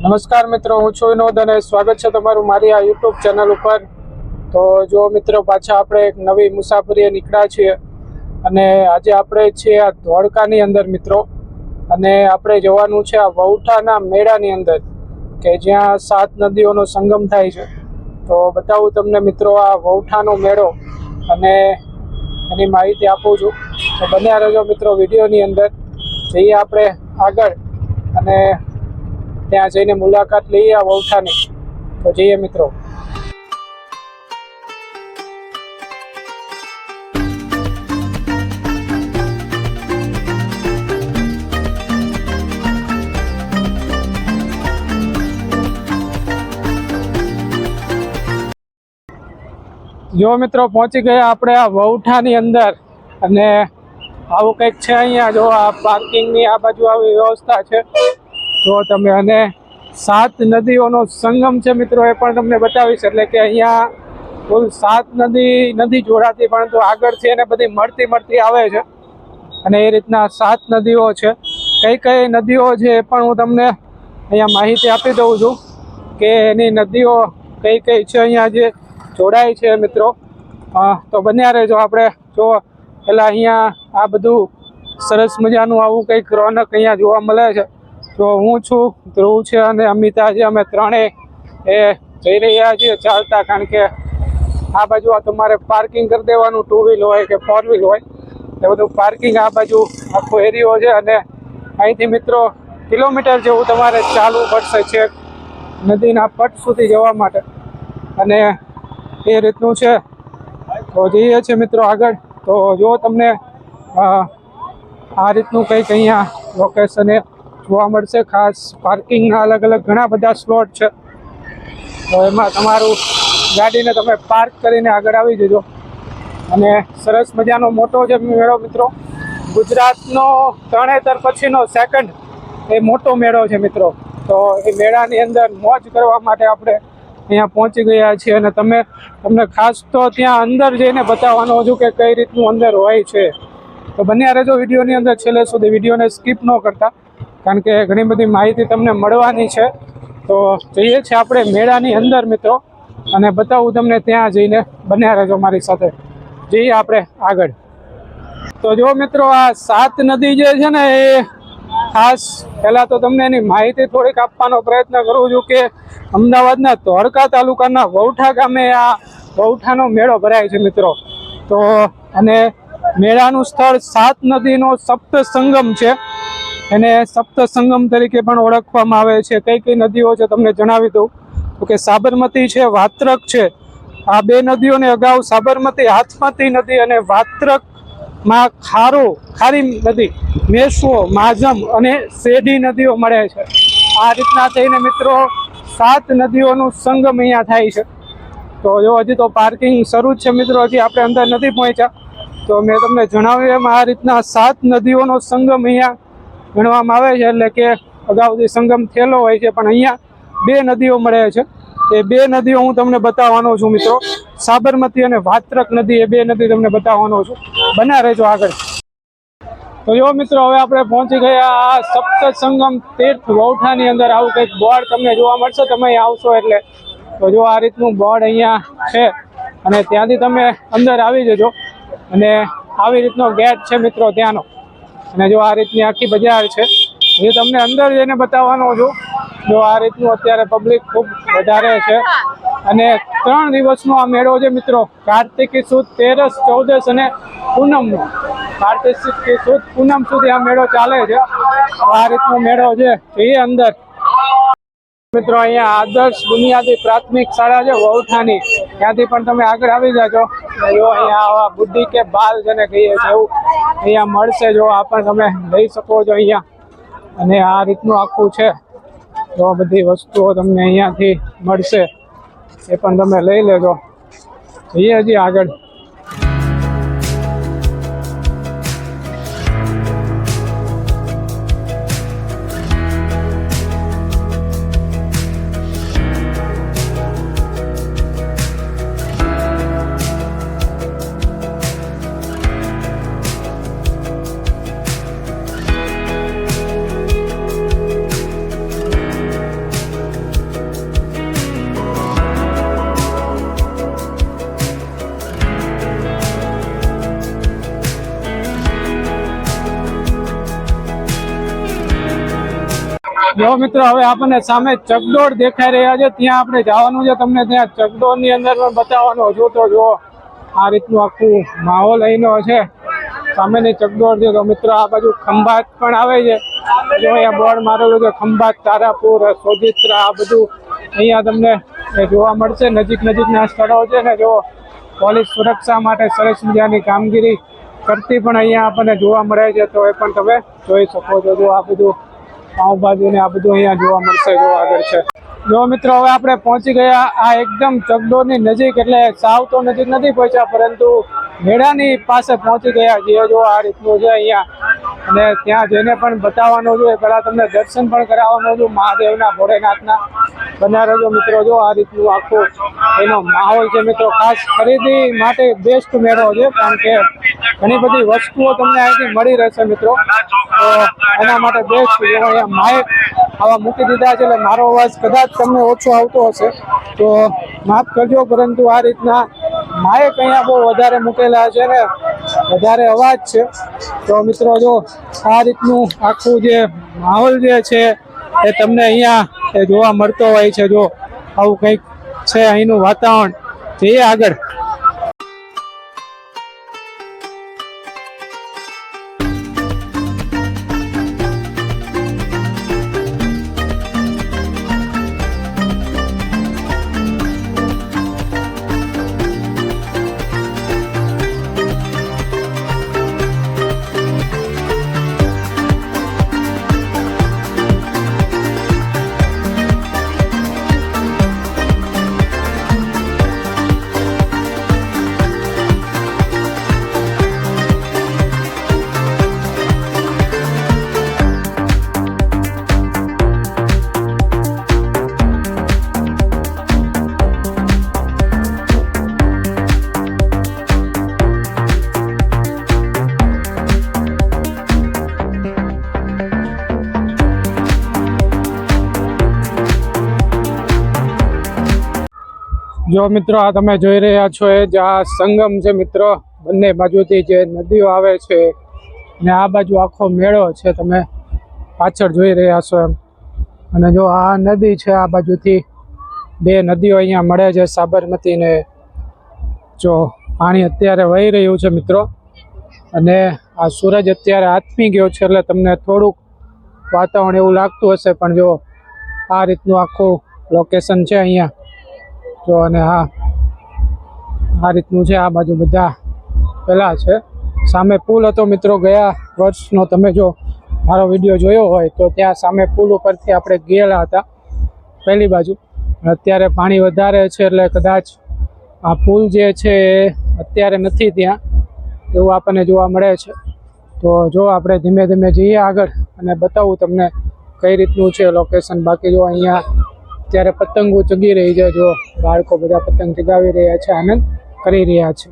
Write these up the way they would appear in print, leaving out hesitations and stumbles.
નમસ્કાર મિત્રો, હું છું વિનોદ અને સ્વાગત છે તમારું મારી આ યુટ્યુબ ચેનલ ઉપર। તો જો મિત્રો પાછા આપણે એક નવી મુસાફરીએ નીકળ્યા છીએ અને આજે આપણે છીએ આ ધોળકાની અંદર મિત્રો, અને આપણે જવાનું છે આ વહુઠાના મેળાની અંદર કે જ્યાં 7 નદીઓનો સંગમ થાય છે। તો બતાવું તમને મિત્રો આ વહુઠાનો મેળો અને એની માહિતી આપું છું। તો બન્યા રહેજો મિત્રો વિડીયોની અંદર। જઈએ આપણે આગળ અને ત્યાં જઈને મુલાકાત લઈએ આ વહુઠાની। તો જઈએ મિત્રો। જો મિત્રો પહોંચી ગયા આપણે આ વહુઠાની અંદર, અને આવું કંઈક છે અહીંયા। જો આ પાર્કિંગની આ બાજુ આવી વ્યવસ્થા છે જો તમે, અને 7 નદીઓનો સંગમ છે મિત્રો, એ પણ તમને બતાવીશ। એટલે કે અહીંયા કુલ 7 નદી નથી જોડાતી, પરંતુ આગળથી એને બધી મળતી આવે છે, અને એ રીતના 7 નદીઓ છે। કઈ નદીઓ છે એ પણ હું તમને અહીંયા માહિતી આપી દઉં છું કે એની નદીઓ કઈ છે અહીંયા જે જોડાય છે મિત્રો। તો બન્યા રહેજો આપણે। જો પેલા અહીંયા આ બધું સરસ મજાનું આવું કંઈક રોનક અહીંયા જોવા મળે છે। તો હું છું, ધ્રુવ છે અને અમિતા છે, અમે ત્રણેય એ જઈ રહ્યા છીએ ચાલતા, કારણ કે આ બાજુ આ તમારે પાર્કિંગ કરી દેવાનું, 2 વ્હીલ હોય કે 4 વ્હીલ હોય એ બધું પાર્કિંગ આ બાજુ આખો એરિયો છે। અને અહીંથી મિત્રો કિલોમીટર જેવું તમારે ચાલવું પડશે છેક નદીના પટ સુધી જવા માટે, અને એ રીતનું છે। તો જઈએ છીએ મિત્રો આગળ। તો જો તમને આ રીતનું કંઈક અહીંયા લોકેશન જોવા મળશે। ખાસ પાર્કિંગના અલગ અલગ ઘણા બધા સ્લોટ છે, તો એમાં તમારું ગાડીને તમે પાર્ક કરીને આગળ આવી જજો। અને સરસ મજાનો મોટો છે મેળો મિત્રો, ગુજરાતનો તરણેતર પછીનો સેકન્ડ એ મોટો મેળો છે મિત્રો। તો એ મેળાની અંદર મોજ કરવા માટે આપણે અહીંયા પહોંચી ગયા છીએ, અને તમને ખાસ તો ત્યાં અંદર જઈને બતાવવાનું છું કે કઈ રીતનું અંદર હોય છે। તો બન્યા રહેજો વિડીયોની અંદર છેલ્લે સુધી, વિડીયોને સ્કીપ ન કરતા, કારણ કે ઘણી બધી માહિતી તમને મળવાની છે। તો જઈએ છીએ આપણે મેળાની અંદર મિત્રો, અને બતાવું તમને ત્યાં જઈને। બન્યા રહેજો મારી સાથે, જઈએ આપણે આગળ। તો જો મિત્રો આ 7 નદી જે છે ને, એ ખાસ પહેલાં તો તમને એની માહિતી થોડીક આપવાનો પ્રયત્ન કરું છું કે અમદાવાદના ધોળકા તાલુકાના વહુઠા ગામે આ વહુઠાનો મેળો ભરાય છે મિત્રો। તો અને મેળાનું સ્થળ 7 નદીનો સપ્ત સંગમ છે, એને સપ્ત સંગમ તરીકે પણ ઓળખવામાં આવે છે। કઈ નદીઓ છે તમને જણાવી દઉં તો કે સાબરમતી છે, વાત્રક છે। આ 2 નદીઓને અગાઉ સાબરમતી હાથમતી નદી અને વાત્રકમાં ખારી નદી, મેસવો, માઝમ અને શેઢી નદીઓ મળે છે। આ રીતના થઈને મિત્રો 7 નદીઓનું સંગમ અહીંયા થાય છે। તો જો હજી તો પાર્કિંગ શરૂ જ છે મિત્રો, હજી આપણે અંદર નથી પહોંચ્યા। તો મેં તમને જણાવ્યું એમ આ રીતના 7 નદીઓનો સંગમ અહીંયા ગણવામાં આવે છે। એટલે કે અગાઉથી સંગમ થયેલો હોય છે, પણ અહીંયા 2 નદીઓ મળે છે। એ 2 નદીઓ હું તમને બતાવવાનો છું મિત્રો, સાબરમતી અને વાત્રક નદી, એ 2 નદી તમને બતાવવાનો છું। બન્યા રહેજો આગળ। તો જો મિત્રો હવે આપણે પહોંચી ગયા આ સપ્ત સંગમ તીર્થ વહુઠાની અંદર। આવું કંઈક બોર્ડ તમને જોવા મળશે તમે અહીં આવશો એટલે। તો જો આ રીતનું બોર્ડ અહીંયા છે, અને ત્યાંથી તમે અંદર આવી જજો। અને આવી રીતનો ગેટ છે મિત્રો ત્યાંનો, અને જો આ રીતની આખી બજાર છે, એ તમને અંદર જઈને બતાવવાનો છું। જો આ રીતનું અત્યારે પબ્લિક ખૂબ વધારે છે, અને 3 દિવસનો આ મેળો છે મિત્રો, કાર્તિકી સુદ 13, 14 અને પૂનમનો। કાર્તિકી સુદ પૂનમ સુધી આ મેળો ચાલે છે। આ રીતનો મેળો છે। એ અંદર મિત્રો અહીંયા આદર્શ બુનિયાદી પ્રાથમિક શાળા છે વહુઠાની, ત્યાંથી પણ તમે આગળ આવી જાજો। જો અહીંયા આવા બુદ્ધિ કે બાલ જેને કહીએ છીએ એવું અહીંયા મળશે। જો આ પણ તમે લઈ શકો છો અહીંયા, અને આ રીતનું આખું છે। જો બધી વસ્તુઓ તમને અહીંયાથી મળશે, એ પણ તમે લઈ લેજો। જઈએ હજી આગળ। જો મિત્રો હવે આપણને સામે ચકડોળ દેખાઈ રહ્યા છે, ત્યાં આપણે જવાનું છે, તમને ત્યાં ચકડોળ ની અંદર પણ બતાવવાનો જો. તો જો આ રીતનું આખું માહોલ અહીંનો છે, સામેની ચકડોળ છે. તો મિત્રો આ બાજુ ખંભાત પણ આવે છે, જો અહીંયા બોર્ડ મારેલું છે ખંભાત, તારાપુર, સોજિત્રા, આ બધું અહીંયા તમને જોવા મળશે. નજીકના સ્થળો છે ને, જો પોલીસ સુરક્ષા માટે સરસ મજાની કામગીરી કરતી પણ અહીંયા આપણને જોવા મળે છે, તો એ પણ તમે જોઈ શકો છો. જો આ બધું પાઉંભાજી ને આ બધું અહીંયા જોવા મળશે, જો આગળ છે. જો મિત્રો હવે આપણે પહોંચી ગયા આ એકદમ ચકડોળની નજીક, એટલે સાવ તો નજીક નથી પહોંચ્યા, પરંતુ મેળાની પાસે પહોંચી ગયા છીએ. જો આ રીતનું છે અહીંયા, અને ત્યાં જઈને પણ બતાવવાનું છે. પહેલાં તમને દર્શન પણ કરાવવાનું છું મહાદેવના, ભોળેનાથના. બન્યા રહેજો મિત્રો. જો આ રીતનું આખું એનો માહોલ છે મિત્રો. ખાસ ખરીદી માટે બેસ્ટ મેળો છે, કારણ કે ઘણી બધી વસ્તુઓ તમને અહીંથી મળી રહેશે મિત્રો. તો એના માટે બેસ્ટ. અહીંયા માઇક આવા મૂકી દીધા છે, એટલે મારો અવાજ કદાચ તમને ઓછો આવતો હશે તો માફ કરજો, પરંતુ આ રીતના માઇક અહીંયા બહુ વધારે મૂકેલા છે ને વધારે અવાજ છે. તો મિત્રો જો આ રીતનું આખું જે માહોલ જે છે એ તમને અહીંયા જોવા મળતો હોય છે. જો આવું કંઈક છે અહીંનું વાતાવરણ. જઈએ આગળ. જો મિત્રો આ તમે જોઈ રહ્યા છો એ જે આ સંગમ છે મિત્રો, બંને બાજુથી જે નદીઓ આવે છે ને આ બાજુ આખો મેળો છે, તમે પાછળ જોઈ રહ્યા છો એમ. અને જો આ નદી છે, આ બાજુથી બે નદીઓ અહીંયા મળે છે, સાબરમતી ને. જો પાણી અત્યારે વહી રહ્યું છે મિત્રો, અને આ સૂરજ અત્યારે આથમી ગયો છે, એટલે તમને થોડુંક વાતાવરણ એવું લાગતું હશે, પણ જો આ રીતનું આખું લોકેશન છે અહીંયા. જો અને આ રીતનું છે, આ બાજુ બધા પેલા છે. સામે પુલ હતો મિત્રો, ગયા વર્ષનો તમે જો મારો વિડીયો જોયો હોય તો ત્યાં સામે પુલ ઉપરથી આપણે ગયેલા હતા પહેલી બાજુ. અત્યારે પાણી વધારે છે, એટલે કદાચ આ પુલ જે છે એ અત્યારે નથી ત્યાં, એવું આપણને જોવા મળે છે. તો જો આપણે ધીમે ધીમે જઈએ આગળ અને બતાવું તમને કઈ રીતનું છે લોકેશન. બાકી જો અહીંયા અત્યારે પતંગો ચગી રહી છે, જો બાળકો બધા પતંગ ચગાવી રહ્યા છે, આનંદ કરી રહ્યા છે.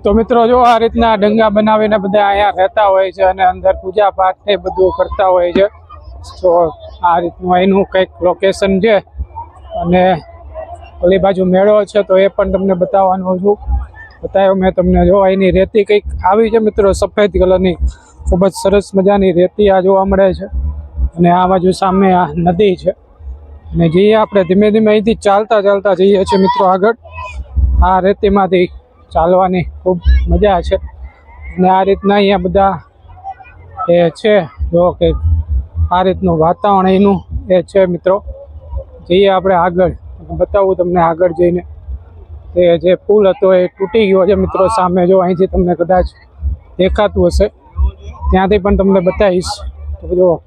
તો મિત્રો જો આ રીતના ડંગા બનાવીને બધા અહીંયા રહેતા હોય છે, અને અંદર પૂજા પાઠ ને બધું કરતા હોય છે. તો આ રીતનું અહીંનું કંઈક લોકેશન છે, અને ઓલી બાજુ મેળો છે, તો એ પણ તમને બતાવવાનું છું. બતાવ્યો મેં તમને. જો અહીંની રેતી કંઈક આવી છે મિત્રો, સફેદ કલરની, ખૂબ જ સરસ મજાની રેતી આ જોવા મળે છે. અને આ બાજુ સામે આ નદી છે, અને જઈએ આપણે ધીમે ધીમે અહીંથી ચાલતા જઈએ છીએ મિત્રો આગળ. આ રેતીમાંથી ચાલવાની ખૂબ મજા છે, અને આ રીતના અહીંયા બધા એ છે. જો કે આ રીતનું વાતાવરણ અહીંનું એ છે મિત્રો. જઈએ આપણે આગળ, બતાવું તમને આગળ જઈને. એ જે પુલ હતો એ તૂટી ગયો છે મિત્રો, સામે જો અહીંથી તમને કદાચ દેખાતું હશે, ત્યાંથી પણ તમને બતાવીશ. તો જો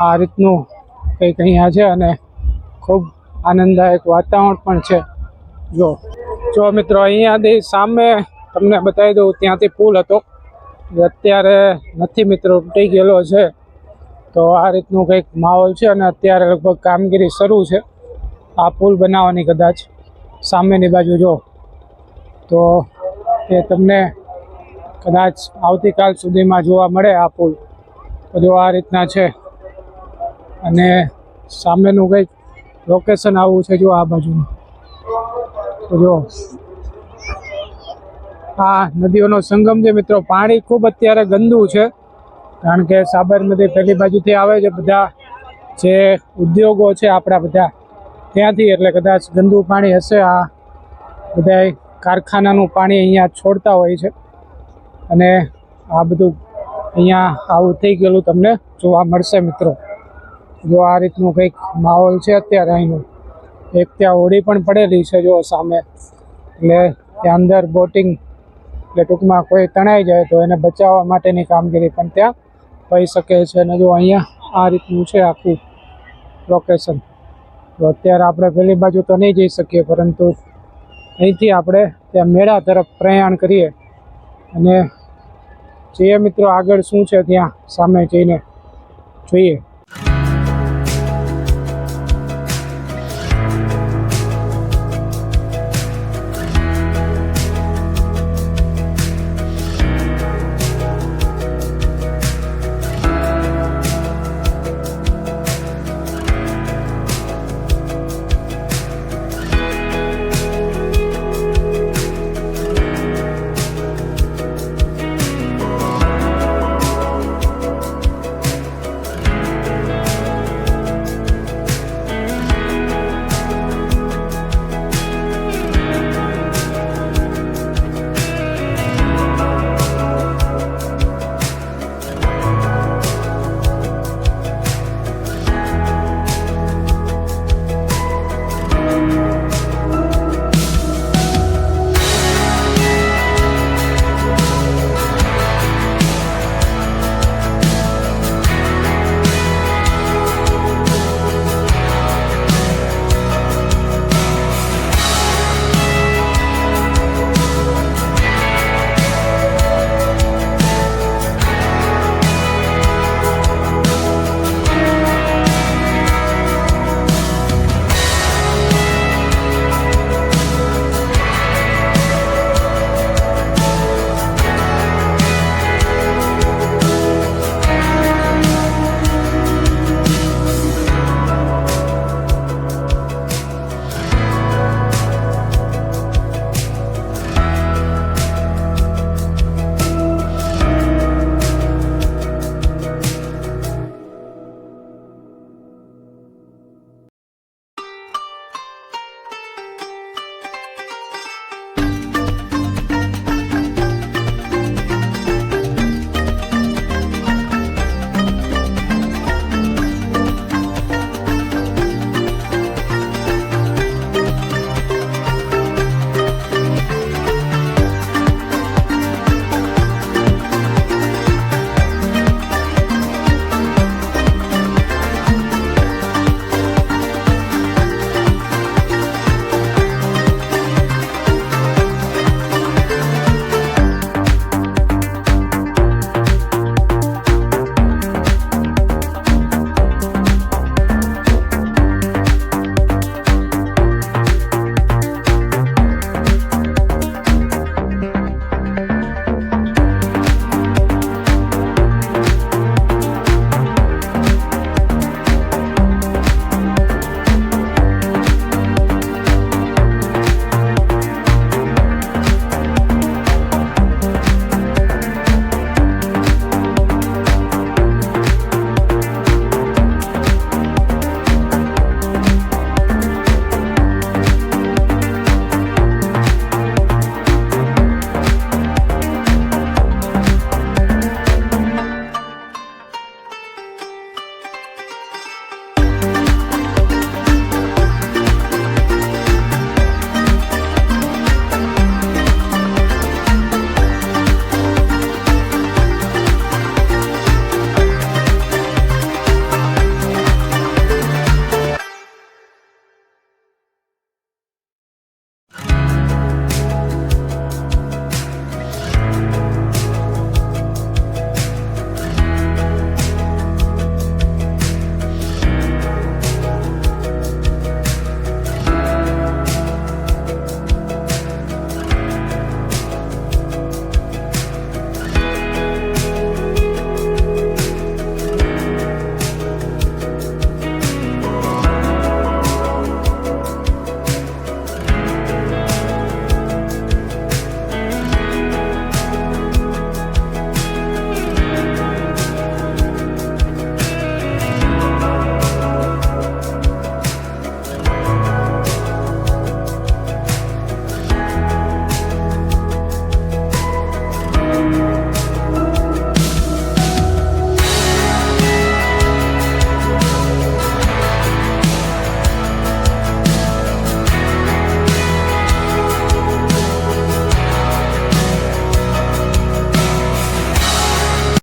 આ રીતનું કંઈક અહીંયા છે, અને ખૂબ આનંદદાયક વાતાવરણ પણ છે. જો મિત્રો અહીંયાથી સામે તમને બતાવી દઉં, ત્યાંથી પુલ હતો, અત્યારે નથી મિત્રો, તૂટી ગયેલો છે. તો આ રીતનું કંઈક માહોલ છે, અને અત્યારે લગભગ કામગીરી શરૂ છે આ પુલ બનાવવાની. કદાચ સામેની બાજુ જો તો એ તમને કદાચ આવતીકાલ સુધીમાં જોવા મળે આ પુલ. તો જો આ રીતના છે, અને સામેનું કંઈક લોકેશન આવું છે. જો આ બાજુનું તો જો આ નદીઓનો સંગમ છે મિત્રો. પાણી ખૂબ અત્યારે ગંદુ છે, કારણ કે સાબરમતી પેલી બાજુથી આવે છે બધા જે ઉદ્યોગો છે આપણા બધા ત્યાંથી, એટલે કદાચ ગંદુ પાણી હશે. આ બધા કારખાનાનું પાણી અહીંયા છોડતા હોય છે અને આ બધું અહીંયા આવું થઈ ગયેલું તમને જોવા મળશે મિત્રો. જો આ રીતનું કંઈક માહોલ છે અત્યારે અહીંનો. એક ત્યાં હોડી પણ પડેલી છે જો સામે, એટલે ત્યાં અંદર બોટિંગ, એટલે ટૂંકમાં કોઈ તણાઈ જાય તો એને બચાવવા માટેની કામગીરી પણ ત્યાં થઈ શકે છે. અને જો અહીંયા આ રીતનું છે આખું લોકેશન. તો અત્યારે આપણે પેલી બાજુ તો નહીં જઈ શકીએ, પરંતુ અહીંથી આપણે ત્યાં મેળા તરફ પ્રયાણ કરીએ અને જોઈએ મિત્રો આગળ શું છે ત્યાં સામે જઈને જોઈએ.